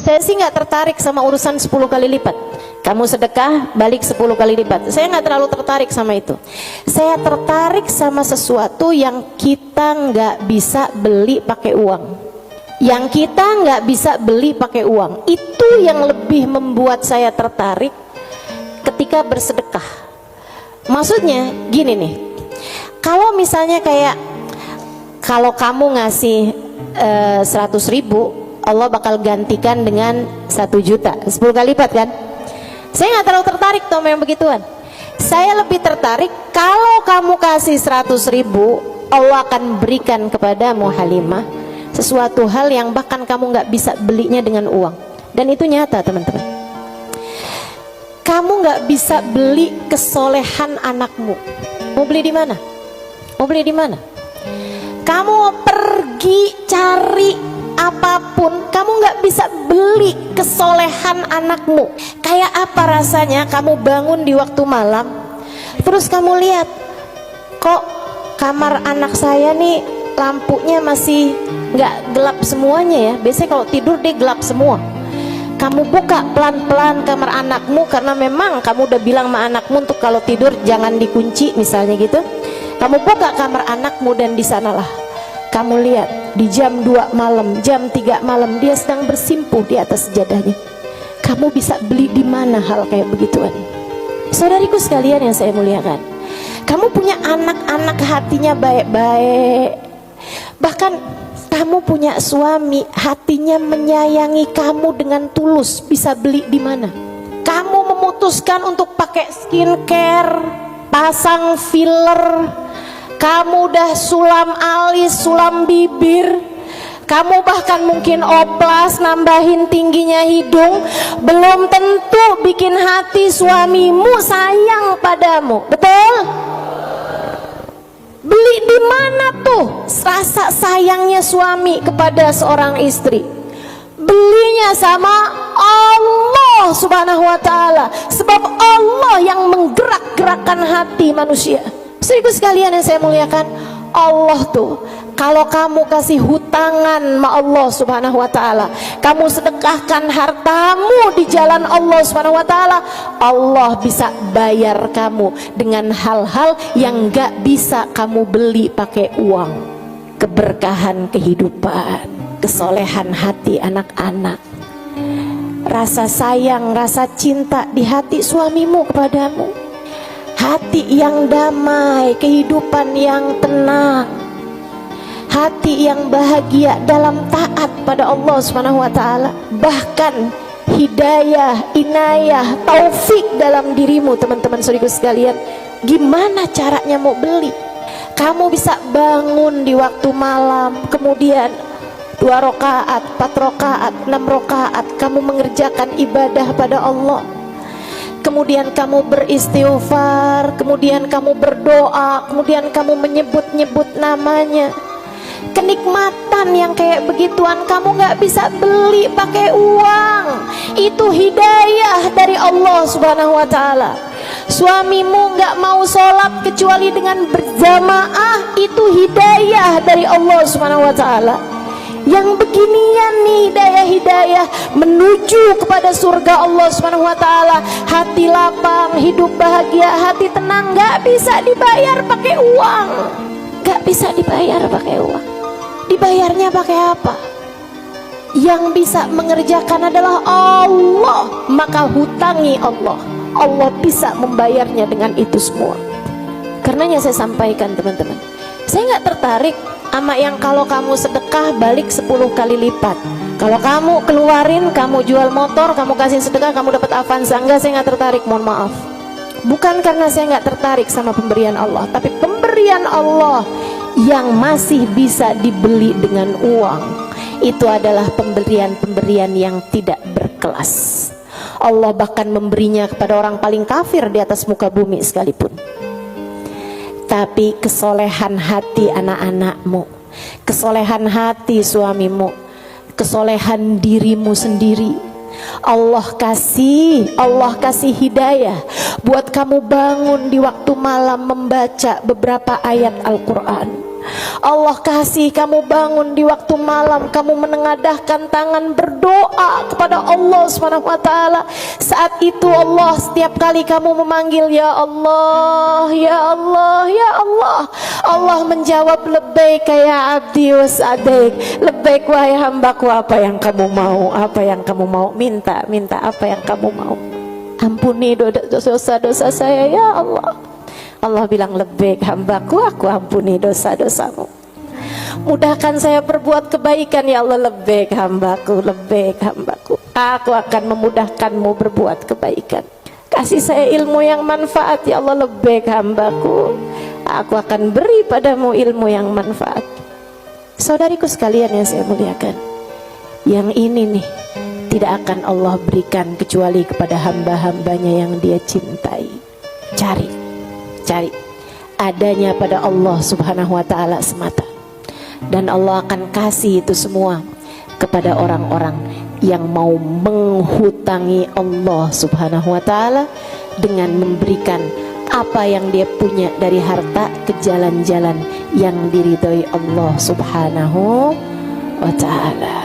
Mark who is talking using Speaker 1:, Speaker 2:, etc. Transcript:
Speaker 1: Saya sih nggak tertarik sama urusan 10 kali lipat. Kamu sedekah balik 10 kali lipat. Saya nggak terlalu tertarik sama itu. Saya tertarik sama sesuatu yang kita nggak bisa beli pakai uang. Yang kita nggak bisa beli pakai uang. Itu yang lebih membuat saya tertarik ketika bersedekah. Maksudnya gini nih. Kalau misalnya kayak kalau kamu ngasih 100.000, Allah bakal gantikan dengan 1 juta, 10 kali lipat kan? Saya nggak terlalu tertarik tuh yang begituan. Saya lebih tertarik kalau kamu kasih 100.000, Allah akan berikan kepadamu Halimah sesuatu hal yang bahkan kamu nggak bisa belinya dengan uang. Dan itu nyata teman-teman. Kamu nggak bisa beli kesolehan anakmu. Mau beli di mana? Mau beli di mana? Kamu pergi cari apapun, kamu nggak bisa beli kesolehan anakmu. Kayak apa rasanya kamu bangun di waktu malam, terus kamu lihat, kok kamar anak saya nih lampunya masih nggak gelap semuanya ya. Biasanya kalau tidur dia gelap semua. Kamu buka pelan-pelan kamar anakmu, karena memang kamu udah bilang sama anakmu untuk kalau tidur jangan dikunci misalnya gitu. Kamu buka kamar anakmu dan di sanalah kamu lihat di jam 2 malam, jam 3 malam dia sedang bersimpuh di atas sejadahnya. Kamu bisa beli di mana hal kayak begituan? Saudariku sekalian yang saya muliakan, kamu punya anak-anak hatinya baik-baik. Bahkan kamu punya suami hatinya menyayangi kamu dengan tulus, bisa beli di mana? Kamu memutuskan untuk pakai skincare, pasang filler, kamu udah sulam alis, sulam bibir, kamu bahkan mungkin oplas, nambahin tingginya hidung, belum tentu bikin hati suamimu sayang padamu, betul? Beli di mana tuh rasa sayangnya suami kepada seorang istri? Belinya sama Allah Subhanahu wa ta'ala, sebab Allah yang menggerak-gerakkan hati manusia. Saudaraku sekalian yang saya muliakan, Allah tuh kalau kamu kasih hutangan sama Allah Subhanahu wa ta'ala, kamu sedekahkan hartamu di jalan Allah Subhanahu wa ta'ala, Allah bisa bayar kamu dengan hal-hal yang gak bisa kamu beli pakai uang. Keberkahan kehidupan, kesolehan hati anak-anak, rasa sayang, rasa cinta di hati suamimu kepadamu, hati yang damai, kehidupan yang tenang, hati yang bahagia dalam taat pada Allah Subhanahu wa ta'ala. Bahkan hidayah, inayah, taufik dalam dirimu teman-teman saudaraku sekalian. Gimana caranya mau beli? Kamu bisa bangun di waktu malam, kemudian 2 rakaat, 4 rakaat, 6 rakaat kamu mengerjakan ibadah pada Allah. Kemudian kamu beristighfar, kemudian kamu berdoa, kemudian kamu menyebut-nyebut namanya. Kenikmatan yang kayak begituan kamu gak bisa beli pakai uang. Itu hidayah dari Allah Subhanahu wa ta'ala. Suamimu gak mau sholat kecuali dengan berjamaah, itu hidayah dari Allah Subhanahu wa ta'ala. Yang beginian nih hidayah-hidayah menuju kepada surga Allah Subhanahu wa ta'ala. Hati lapang, hidup bahagia, hati tenang, gak bisa dibayar pakai uang. Gak bisa dibayar pakai uang. Dibayarnya pakai apa? Yang bisa mengerjakan adalah Allah. Maka hutangi Allah, Allah bisa membayarnya dengan itu semua. Karenanya saya sampaikan teman-teman, saya gak tertarik sama yang kalau kamu sedekah balik 10 kali lipat. Kalau kamu keluarin, kamu jual motor, kamu kasih sedekah, kamu dapat Avanza. Enggak, saya nggak tertarik, mohon maaf. Bukan karena saya nggak tertarik sama pemberian Allah, tapi pemberian Allah yang masih bisa dibeli dengan uang, itu adalah pemberian-pemberian yang tidak berkelas. Allah bahkan memberinya kepada orang paling kafir di atas muka bumi sekalipun. Tapi kesolehan hati anak-anakmu, kesolehan hati suamimu, kesolehan dirimu sendiri, Allah kasih hidayah buat kamu bangun di waktu malam membaca beberapa ayat Al-Quran. Allah kasih kamu bangun di waktu malam, kamu menengadahkan tangan berdoa kepada Allah Subhanahu wa taala. Saat itu Allah, setiap kali kamu memanggil ya Allah, ya Allah, ya Allah, Allah menjawab labbaik ya abdi wa sa'daik. Labbaik wahai hambaku, apa yang kamu mau, apa yang kamu mau, minta apa yang kamu mau. Ampuni dosa-dosa saya ya Allah. Allah bilang labbaik hambaku, aku ampuni dosa-dosamu. Mudahkan saya berbuat kebaikan ya Allah. Labbaik hambaku, labbaik hambaku, aku akan memudahkanmu berbuat kebaikan. Kasih saya ilmu yang manfaat ya Allah. Labbaik hambaku, aku akan beri padamu ilmu yang manfaat. Saudariku sekalian yang saya muliakan, yang ini nih tidak akan Allah berikan kecuali kepada hamba-hambanya yang Dia cintai. Cari adanya pada Allah Subhanahu wa taala semata, dan Allah akan kasih itu semua kepada orang-orang yang mau menghutangi Allah Subhanahu wa taala dengan memberikan apa yang dia punya dari harta ke jalan-jalan yang diridhoi Allah Subhanahu wa taala.